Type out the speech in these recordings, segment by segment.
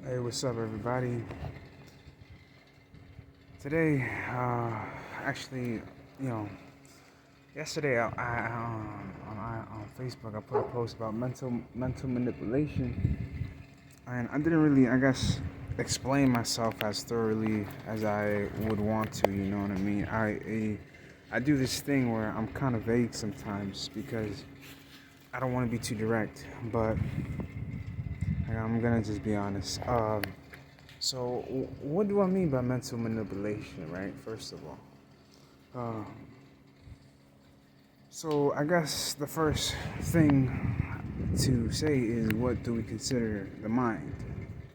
Hey, what's up, everybody? Today, actually, you know, yesterday on Facebook I put a post about mental manipulation, and I didn't really, I guess, explain myself as thoroughly as I would want to. You know what I mean? I do this thing where I'm kind of vague sometimes because I don't want to be too direct, but I'm gonna just be honest. So, what do I mean by mental manipulation, right? First of all, uh, so I guess the first thing to say is what do we consider the mind?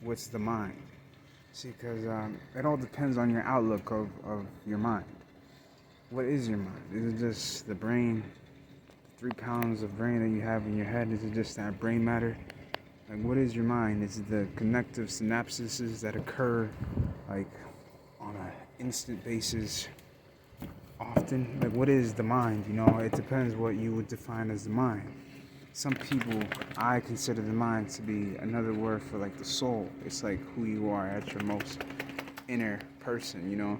What's the mind? See, because it all depends on your outlook of your mind. What is your mind? Is it just the brain, 3 pounds of brain that you have in your head? Is it just that brain matter? Like, what is your mind? Is it the connective synapses that occur, like, on an instant basis often? Like, what is the mind? You know, it depends what you would define as the mind. Some people, I consider the mind to be another word for like the soul. It's like who you are at your most inner person, you know.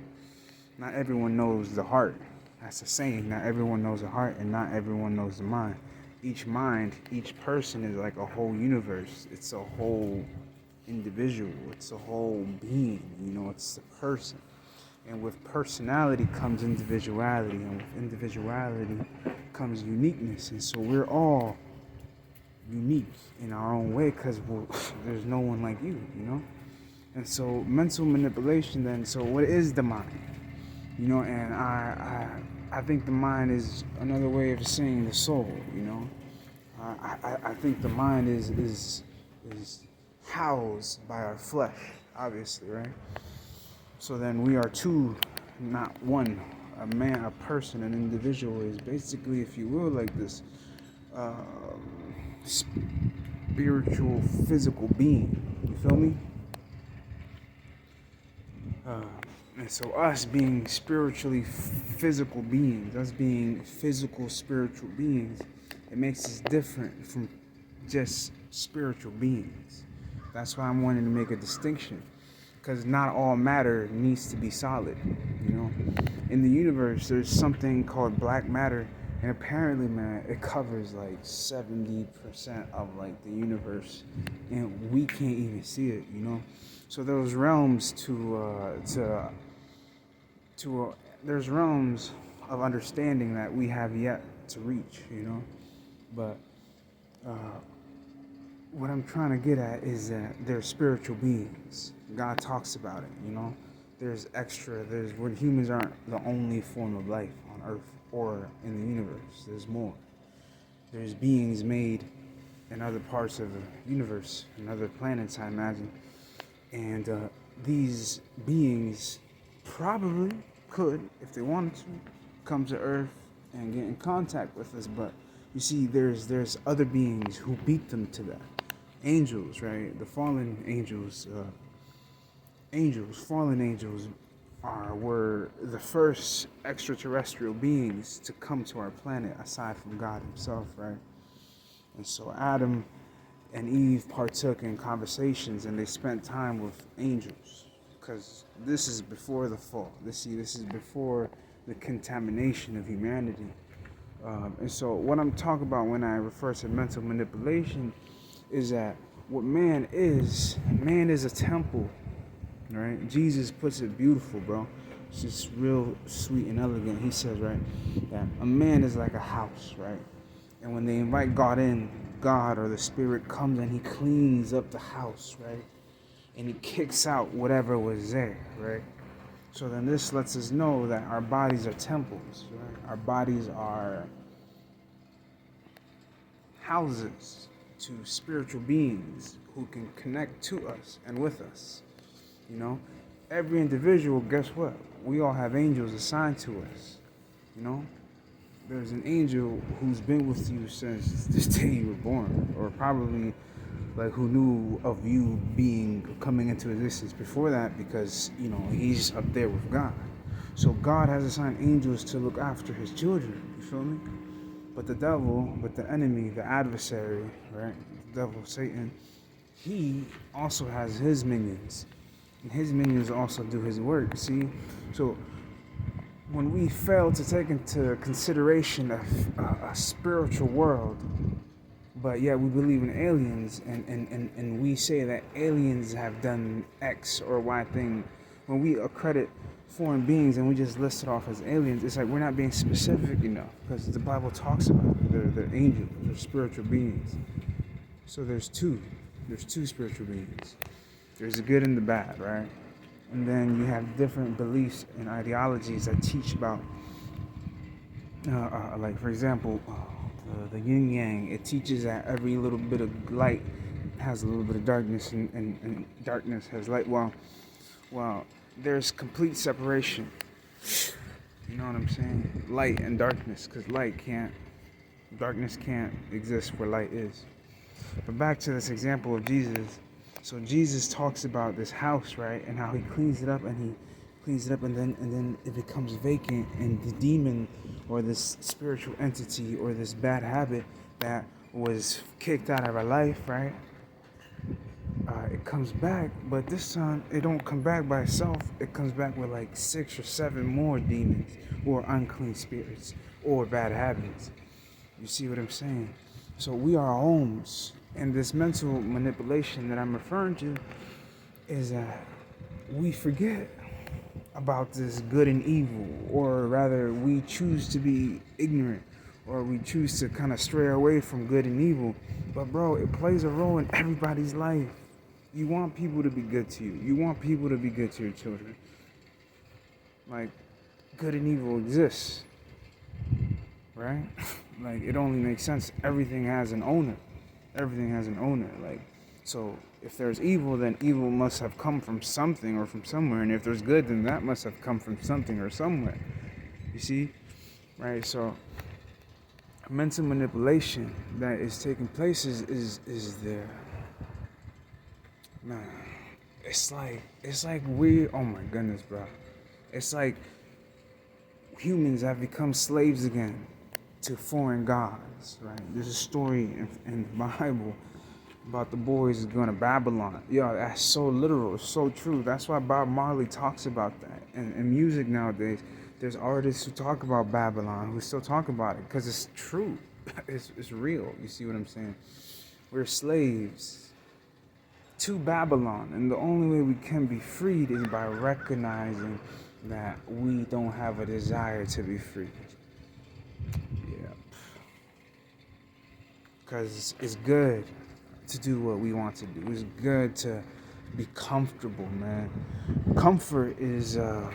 Not everyone knows the heart. That's the saying. Not everyone knows the heart, and not everyone knows the mind. Each mind, each person is like a whole universe. It's a whole individual. It's a whole being, you know, it's a person. And with personality comes individuality, and with individuality comes uniqueness. And so we're all unique in our own way because there's no one like you know? And so mental manipulation then, so what is the mind? You know, and I think the mind is another way of saying the soul, you know? I think the mind is housed by our flesh, obviously, right? So then we are two, not one. A man, a person, an individual is basically, if you will, like this uh, spiritual, physical being. You feel me? Uh, and so us being spiritually physical beings, us being physical, spiritual beings, it makes us different from just spiritual beings. That's why I'm wanting to make a distinction. Because not all matter needs to be solid, you know. In the universe, there's something called black matter, and apparently, man, it covers like 70% of like the universe, and we can't even see it, you know. So those realms there's realms of understanding that we have yet to reach, you know. But uh, what I'm trying to get at is that they're spiritual beings. God talks about it, you know. There's where humans aren't the only form of life on Earth or in the universe. There's more. There's beings made in other parts of the universe, in other planets, I imagine. And these beings probably could, if they wanted to, come to Earth and get in contact with us. But you see, there's other beings who beat them to that. Angels, right? The fallen fallen angels were the first extraterrestrial beings to come to our planet aside from God himself, right? And so Adam and Eve partook in conversations and they spent time with angels because this is before the fall. This is before the contamination of humanity. And so what I'm talking about when I refer to mental manipulation is that what man is a temple, right? Jesus puts it beautiful, bro. It's just real sweet and elegant. He says, right, that a man is like a house, right? And when they invite God in, God or the Spirit comes and he cleans up the house, right? And he kicks out whatever was there, right? So then this lets us know that our bodies are temples, right? Our bodies are houses to spiritual beings who can connect to us and with us. You know, every individual, guess what? We all have angels assigned to us. You know, there's an angel who's been with you since this day you were born, or probably like who knew of you being coming into existence before that, because you know he's up there with God. So God has assigned angels to look after his children. You feel me? But the devil, but the enemy, the adversary, right? The devil, Satan, he also has his minions, and his minions also do his work. See, so when we fail to take into consideration a spiritual world, but yet we believe in aliens, and we say that aliens have done X or Y thing, when we accredit foreign beings and we just list it off as aliens, it's like we're not being specific enough, because the Bible talks about it. They're angels, they're spiritual beings. So there's two spiritual beings. There's the good and the bad, right? And then you have different beliefs and ideologies that teach about, like for example, the yin yang. It teaches that every little bit of light has a little bit of darkness, and darkness has light. Well, there's complete separation. You know what I'm saying? Light and darkness, because darkness can't exist where light is. But back to this example of Jesus. So Jesus talks about this house, right, and how he cleans it up, and then it becomes vacant, and the demon or this spiritual entity or this bad habit that was kicked out of our life, right? It comes back, but this time it don't come back by itself. It comes back with like 6 or 7 more demons or unclean spirits or bad habits. You see what I'm saying? So we are homes, and this mental manipulation that I'm referring to is that we forget about this good and evil, or rather we choose to be ignorant, or we choose to kind of stray away from good and evil. But bro, it plays a role in everybody's life. You want people to be good to you. You want people to be good to your children. Like, good and evil exists, right? Like, it only makes sense. Everything has an owner. Like, so if there's evil, then evil must have come from something or from somewhere. And if there's good, then that must have come from something or somewhere. You see? Right? So mental manipulation that is taking place is there. Man, it's like we, oh my goodness, bro. It's like humans have become slaves again to foreign gods, right? There's a story in the Bible about the boys going to Babylon. Yo, that's so literal, it's so true. That's why Bob Marley talks about that. And in music nowadays, there's artists who talk about Babylon, who still talk about it, because it's true. It's real. You see what I'm saying? We're slaves to Babylon, and the only way we can be freed is by recognizing that we don't have a desire to be free. Yeah. Because it's good to do what we want to do. It's good to be comfortable, man. Comfort is a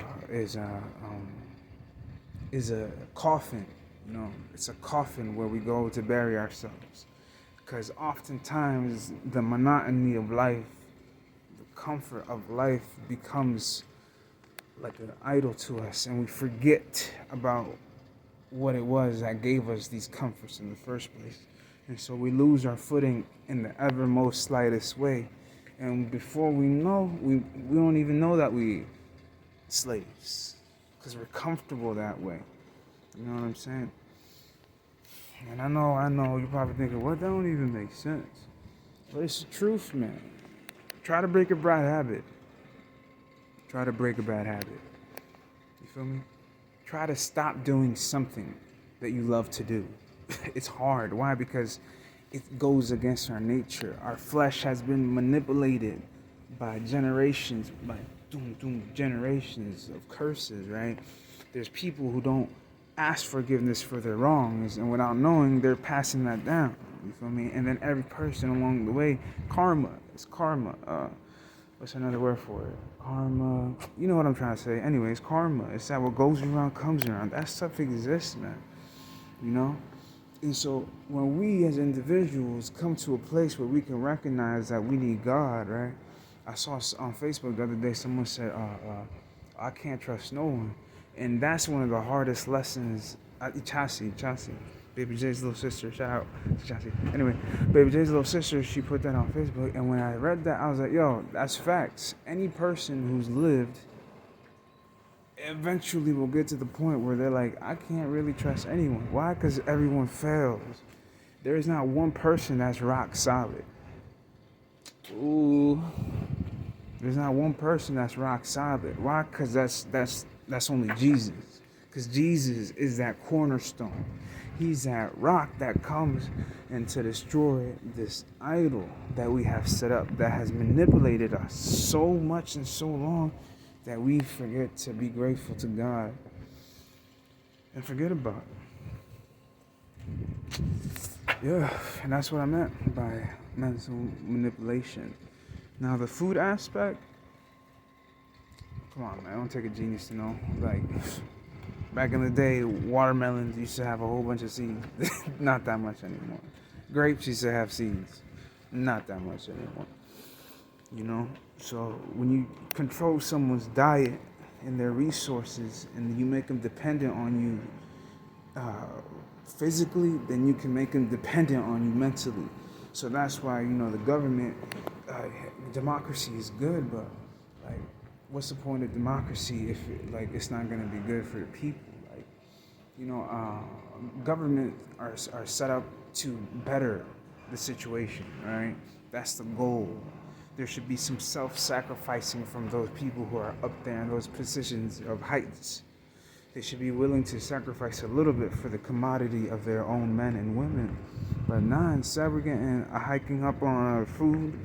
coffin. You know, it's a coffin where we go to bury ourselves. Because oftentimes the monotony of life, the comfort of life becomes like an idol to us, and we forget about what it was that gave us these comforts in the first place. And so we lose our footing in the ever most slightest way. And before we know, we don't even know that we slaves, because we're comfortable that way. You know what I'm saying? And I know, you're probably thinking, what? That don't even make sense. But it's the truth, man. Try to break a bad habit. You feel me? Try to stop doing something that you love to do. It's hard. Why? Because it goes against our nature. Our flesh has been manipulated by generations, generations of curses, right? There's people who don't ask forgiveness for their wrongs, and without knowing, they're passing that down. You feel me? And then every person along the way, karma. It's karma. What's another word for it? Karma. You know what I'm trying to say. Anyways, karma. It's that what goes around comes around. That stuff exists, man. You know? And so when we as individuals come to a place where we can recognize that we need God, right? I saw on Facebook the other day someone said, I can't trust no one. And that's one of the hardest lessons. Chassie, Baby J's little sister, shout out to Chassie. Anyway, Baby J's little sister, she put that on Facebook. And when I read that, I was like, yo, that's facts. Any person who's lived eventually will get to the point where they're like, I can't really trust anyone. Why? Because everyone fails. There is not one person that's rock solid. Ooh, there's not one person that's rock solid. Why? Because that's only Jesus. Because Jesus is that cornerstone. He's that rock that comes and to destroy this idol that we have set up that has manipulated us so much and so long that we forget to be grateful to God and forget about it. Yeah, and that's what I meant by mental manipulation. Now, the food aspect, come on, man, don't take a genius to know. Like, back in the day, watermelons used to have a whole bunch of seeds. Not that much anymore. Grapes used to have seeds. Not that much anymore. You know? So, when you control someone's diet and their resources and you make them dependent on you physically, then you can make them dependent on you mentally. So that's why, the government, democracy is good, but like, what's the point of democracy if it's not going to be good for the people? Like, government are set up to better the situation, right? That's the goal. There should be some self-sacrificing from those people who are up there in those positions of heights. They should be willing to sacrifice a little bit for the commodity of their own men and women. But instead we're getting hiking up on our food,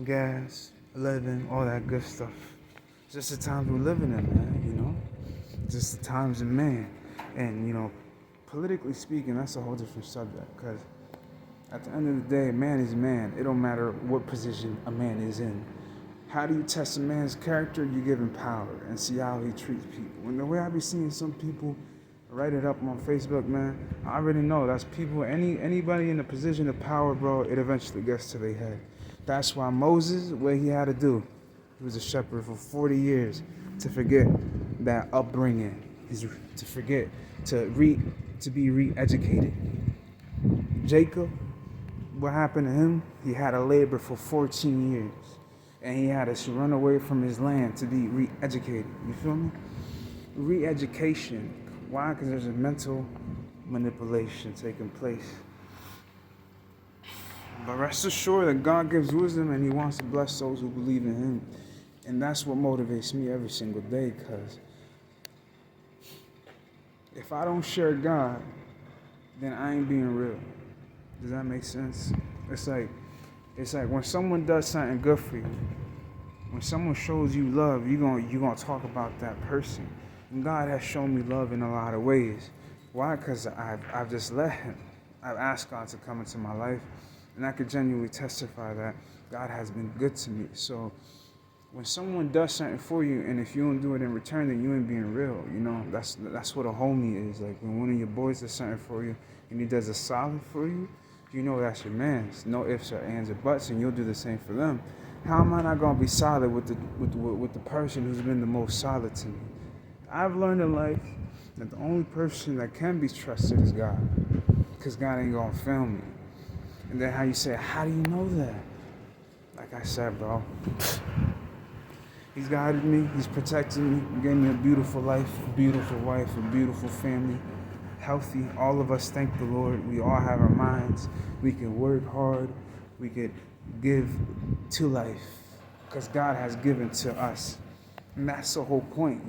gas, living, all that good stuff. It's just the times we're living in, man, Just the times in man. And, politically speaking, that's a whole different subject. Because at the end of the day, man is man. It don't matter what position a man is in. How do you test a man's character? You give him power and see how he treats people. And the way I be seeing some people write it up on Facebook, man, I already know that's people, anybody in a position of power, bro, it eventually gets to their head. That's why Moses, what he had to do, he was a shepherd for 40 years to forget that upbringing, to forget to be re-educated. Jacob, what happened to him? He had to labor for 14 years. And he had to run away from his land to be re-educated. You feel me? Re-education. Why? Because there's a mental manipulation taking place. But rest assured that God gives wisdom and he wants to bless those who believe in him. And that's what motivates me every single day, because if I don't share God, then I ain't being real. Does that make sense? It's like when someone does something good for you, when someone shows you love, you're gonna talk about that person. And God has shown me love in a lot of ways. Why? Because I've just let him. I've asked God to come into my life, and I could genuinely testify that God has been good to me. So when someone does something for you, and if you don't do it in return, then you ain't being real. That's what a homie is. Like when one of your boys does something for you, and he does a solid for you, you know that's your man's. No ifs or ands or buts, and you'll do the same for them. How am I not gonna be solid with the person who's been the most solid to me? I've learned in life that the only person that can be trusted is God, because God ain't gonna fail me. And then how you say, how do you know that? Like I said, bro, he's guided me, he's protected me, he gave me a beautiful life, a beautiful wife, a beautiful family. Healthy. All of us thank the Lord. We all have our minds. We can work hard. We could give to life because God has given to us. And that's the whole point,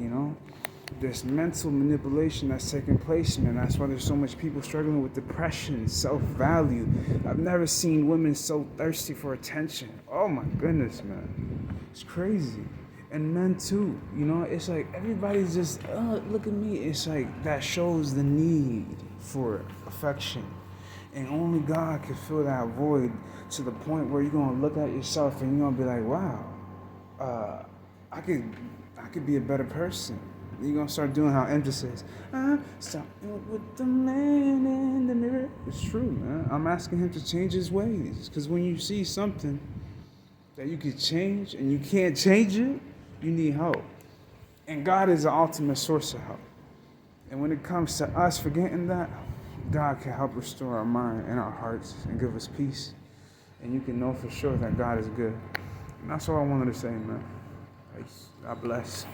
This mental manipulation that's taking place, man. That's why there's so much people struggling with depression, self-value. I've never seen women so thirsty for attention. Oh my goodness, man. It's crazy. And men too, it's like everybody's just, look at me. It's like that shows the need for affection. And only God can fill that void to the point where you're going to look at yourself and you're going to be like, wow, I could be a better person. You're going to start doing how MJ says, stop with the man in the mirror. It's true, man. I'm asking him to change his ways. Because when you see something that you can change and you can't change it, you need help. And God is the ultimate source of help. And when it comes to us forgetting that, God can help restore our mind and our hearts and give us peace. And you can know for sure that God is good. And that's all I wanted to say, man. God bless.